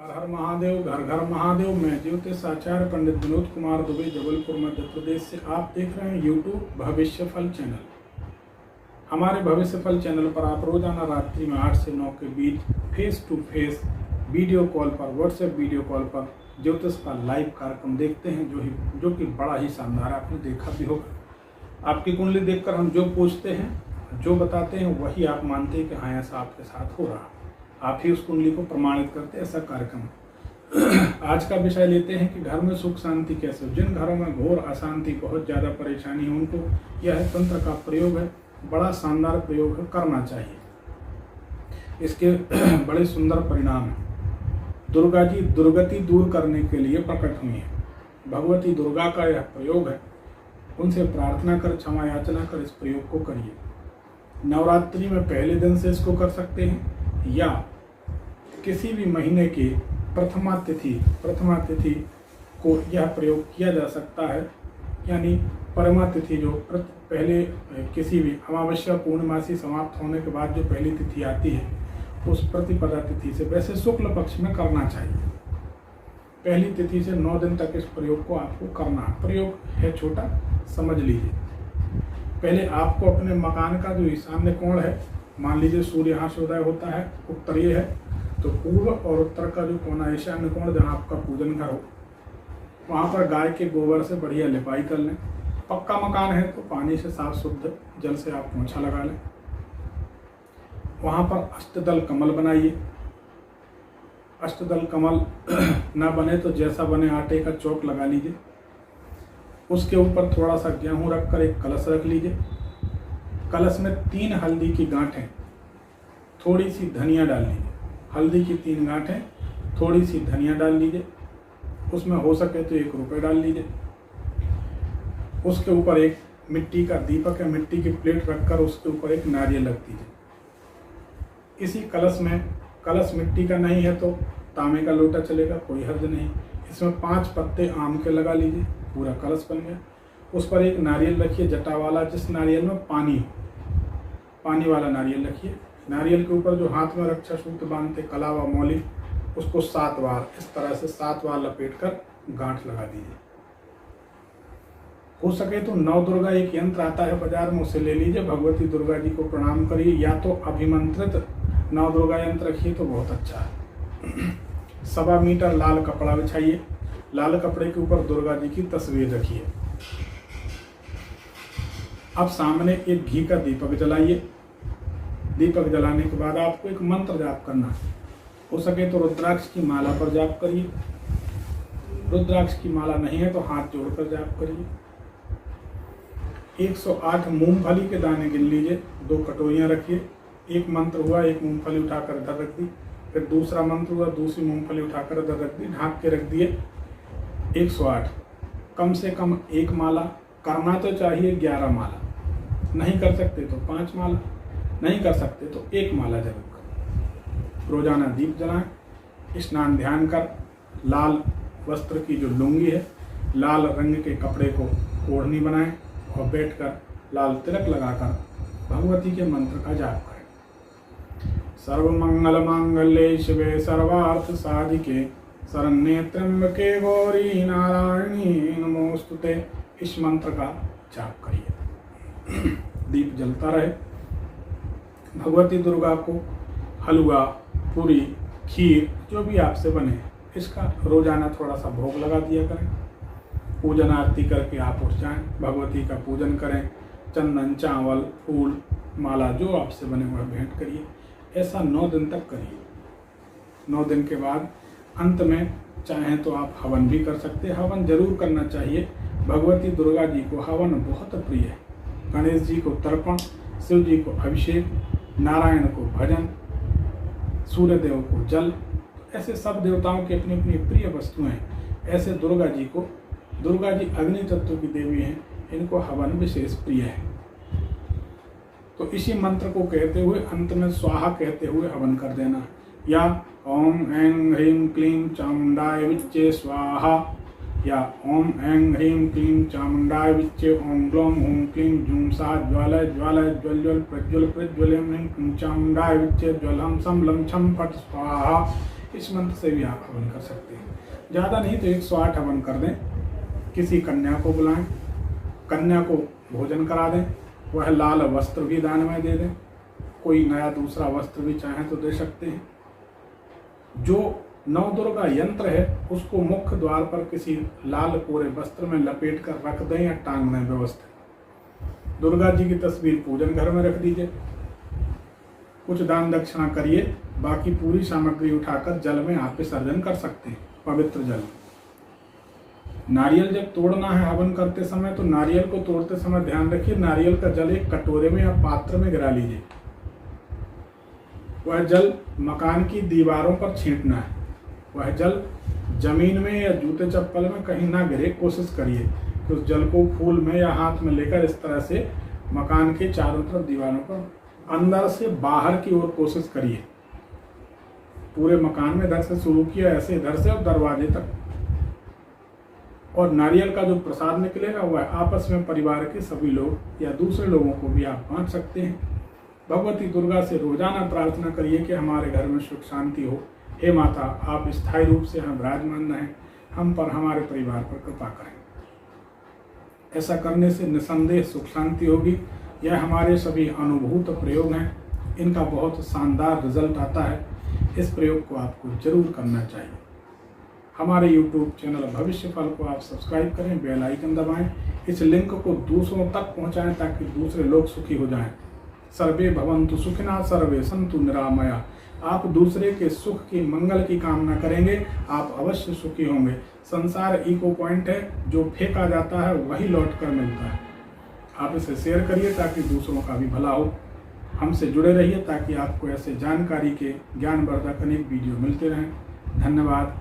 हर हर महादेव, घर घर महादेव। मैं ज्योतिष आचार्य पंडित विनोद कुमार दुबे, जबलपुर मध्य प्रदेश से आप देख रहे हैं यूट्यूब भविष्य फल चैनल। हमारे भविष्य फल चैनल पर आप रोजाना रात्रि में 8 से 9 के बीच face to face video call पर, व्हाट्सएप वीडियो कॉल पर ज्योतिष का लाइव कार्यक्रम देखते हैं, जो कि बड़ा ही शानदार आपने देखा भी होगा। आपकी कुंडली देखकर हम जो पूछते हैं, जो बताते हैं, वही आप मानते हैं कि हाँ ऐसा आपके साथ हो रहा। आप ही उस कुंडली को प्रमाणित करते हैं, ऐसा कार्यक्रम। आज का विषय लेते हैं कि घर में सुख शांति कैसे हो। जिन घरों में घोर अशांति, बहुत ज़्यादा परेशानी है, उनको यह तंत्र का प्रयोग है, बड़ा शानदार प्रयोग है, करना चाहिए। इसके बड़े सुंदर परिणाम हैं। दुर्गा जी दुर्गति दूर करने के लिए प्रकट हुई है। भगवती दुर्गा का यह प्रयोग है। उनसे प्रार्थना कर, क्षमा याचना कर इस प्रयोग को करिए। नवरात्रि में पहले दिन से इसको कर सकते हैं या किसी भी महीने की प्रथमा तिथि को यह प्रयोग किया जा सकता है। यानी परमा तिथि जो पहले किसी भी अमावस्या पूर्णमासी समाप्त होने के बाद जो पहली तिथि आती है, उस प्रतिपदा तिथि से, वैसे शुक्ल पक्ष में करना चाहिए। पहली तिथि से 9 दिन तक इस प्रयोग को आपको करना है। प्रयोग है छोटा, समझ लीजिए। पहले आपको अपने मकान का जो ईशान्य कोण है, मान लीजिए सूर्य यहाँ से उदय होता है, उत्तरीय है, तो पूर्व और उत्तर का जो कोना ईशान्य कोण जहाँ आपका पूजन घर हो, वहाँ पर गाय के गोबर से बढ़िया लिपाई कर लें। पक्का मकान है तो पानी से साफ शुद्ध जल से आप पोंछा लगा लें। वहाँ पर अष्टदल कमल बनाइए। अष्टदल कमल ना बने तो जैसा बने आटे का चौक लगा लीजिए। उसके ऊपर थोड़ा सा गेहूँ रखकर एक कलश रख लीजिए। कलश में 3 हल्दी की गांठें, थोड़ी सी धनिया डाल लीजिए। हल्दी की 3 गांठें, थोड़ी सी धनिया डाल लीजिए। उसमें हो सके तो 1 रुपये डाल लीजिए। उसके ऊपर एक मिट्टी का दीपक या मिट्टी की प्लेट रखकर उसके ऊपर एक नारियल रख दीजिए। इसी कलश में, कलश मिट्टी का नहीं है तो तांबे का लोटा चलेगा, कोई हर्ज नहीं। इसमें 5 पत्ते आम के लगा लीजिए, पूरा कलश बन गया। उस पर एक नारियल रखिए, जटा वाला, जिस नारियल में पानी वाला नारियल रखिए। नारियल के ऊपर जो हाथ में रक्षा सूत्र बांधते कला व मौली, उसको 7 बार इस तरह से 7 बार लपेटकर गांठ लगा दीजिए। हो सके तो 9 दुर्गा एक यंत्र आता है बाजार में, उसे ले लीजिए। भगवती दुर्गा जी को प्रणाम करिए, या तो अभिमंत्रित 9 दुर्गा यंत्र रखिए तो बहुत अच्छा है। 1.25 मीटर लाल कपड़ा बिछाइए। लाल कपड़े के ऊपर दुर्गा जी की तस्वीर रखिए। अब सामने एक घी का दीपक जलाइए। दीपक जलाने के बाद आपको एक मंत्र जाप करना है। हो सके तो रुद्राक्ष की माला पर जाप करिए। रुद्राक्ष की माला नहीं है तो हाथ जोड़कर जाप करिए। 108 मूंगफली के दाने गिन लीजिए। 2 कटोरियां रखिए। एक मंत्र हुआ, एक मूंगफली उठाकर इधर रख दी। फिर दूसरा मंत्र हुआ, दूसरी मूंगफली उठाकर इधर रख दी। ढांक के रख दिए। 108, कम से कम 1 माला करना तो चाहिए। 11 माला नहीं कर सकते तो 5 माला, नहीं कर सकते तो 1 माला जरूर करें। रोजाना दीप जलाएं। स्नान ध्यान कर लाल वस्त्र की जो लुंगी है, लाल रंग के कपड़े को ओढ़नी बनाएं और बैठकर लाल तिलक लगाकर भगवती के मंत्र का जाप करें। सर्वमंगल मांगल्ये शिवे सर्वार्थ साधिके शरण्ये त्र्यंबके गौरी नारायणी नमोस्तुते। इस मंत्र का जाप करिए। दीप जलता रहे। भगवती दुर्गा को हलवा, पूरी, खीर जो भी आपसे बने, इसका रोजाना थोड़ा सा भोग लगा दिया करें। पूजन आरती करके आप उठ जाएं, भगवती का पूजन करें। चंदन, चावल, फूल, माला जो आपसे बने हुए भेंट करिए। ऐसा 9 दिन तक करिए। 9 दिन के बाद अंत में चाहें तो आप हवन भी कर सकते हैं। हवन जरूर करना चाहिए। भगवती दुर्गा जी को हवन बहुत प्रिय है। गणेश जी को तर्पण, शिव जी को अभिषेक, नारायण को भजन, सूर्य देव को जल, ऐसे सब देवताओं की अपनी अपनी प्रिय वस्तुएं हैं। ऐसे दुर्गा जी अग्नि तत्व की देवी हैं, इनको हवन विशेष प्रिय है। तो इसी मंत्र को कहते हुए अंत में स्वाहा कहते हुए हवन कर देना। या ओम ऐं ह्रीं क्लीं चामुंडाय विच्चे स्वाहा, या ओम ऐं ह्रीं क्लीं चामुंडाय विच्चे ओम ग्लौम हूं क्लीं जूं सा ज्वालय ज्वालय ज्वल ज्वल प्रज्वल प्रज्वल ऐं ह्रीं क्लीं चामुंडाय विच्चे ज्वलं सम लं छम फट स्वाहा। इस मंत्र से भी आप हवन कर सकते हैं। ज़्यादा नहीं तो 108 हवन कर दें। किसी कन्या को बुलाएं, कन्या को भोजन करा दें, वह लाल वस्त्र भी दान में दे दें। कोई नया दूसरा वस्त्र भी चाहें तो दे सकते हैं। जो नवदुर्गा यंत्र है उसको मुख्य द्वार पर किसी लाल कोरे वस्त्र में लपेट कर रख दें या टांग दें व्यवस्थित। दुर्गा जी की तस्वीर पूजन घर में रख दीजिए। कुछ दान दक्षिणा करिए, बाकी पूरी सामग्री उठाकर जल में आप विसर्जन कर सकते हैं, पवित्र जल। नारियल जब तोड़ना है हवन करते समय तो नारियल को तोड़ते समय ध्यान रखिए नारियल का जल एक कटोरे में या पात्र में गिरा लीजिए। वह जल मकान की दीवारों पर छींटना है। वह जल जमीन में या जूते चप्पल में कहीं ना गिरे, कोशिश करिए कि उस जल को फूल में या हाथ में लेकर इस तरह से मकान के चारों तरफ दीवारों पर अंदर से बाहर की ओर कोशिश करिए। पूरे मकान में इधर से शुरू किया, ऐसे इधर से और दरवाजे तक। और नारियल का जो प्रसाद निकलेगा वह आपस में परिवार के सभी लोग या दूसरे लोगों को भी आप बांट सकते हैं। भगवती दुर्गा से रोजाना प्रार्थना करिए कि हमारे घर में सुख शांति हो। हे माता, आप स्थायी रूप से हम विराजमान रहें, हम पर, हमारे परिवार पर कृपा करें। ऐसा करने से निसंदेह सुख शांति होगी। यह हमारे सभी अनुभूत प्रयोग हैं, इनका बहुत शानदार रिजल्ट आता है। इस प्रयोग को आपको जरूर करना चाहिए। हमारे YouTube चैनल भविष्य फल को आप सब्सक्राइब करें, बेल आइकन दबाएं, इस लिंक को दूसरों तक पहुंचाएं ताकि दूसरे लोग सुखी हो जाएं। सर्वे भवन्तु सुखिनः, सर्वे सन्तु निरामया। आप दूसरे के सुख की, मंगल की कामना करेंगे, आप अवश्य सुखी होंगे। संसार इको पॉइंट है, जो फेंका जाता है वही लौट कर मिलता है। आप इसे शेयर करिए ताकि दूसरों का भी भला हो। हमसे जुड़े रहिए ताकि आपको ऐसे जानकारी के ज्ञानवर्धक अनेक वीडियो मिलते रहें। धन्यवाद।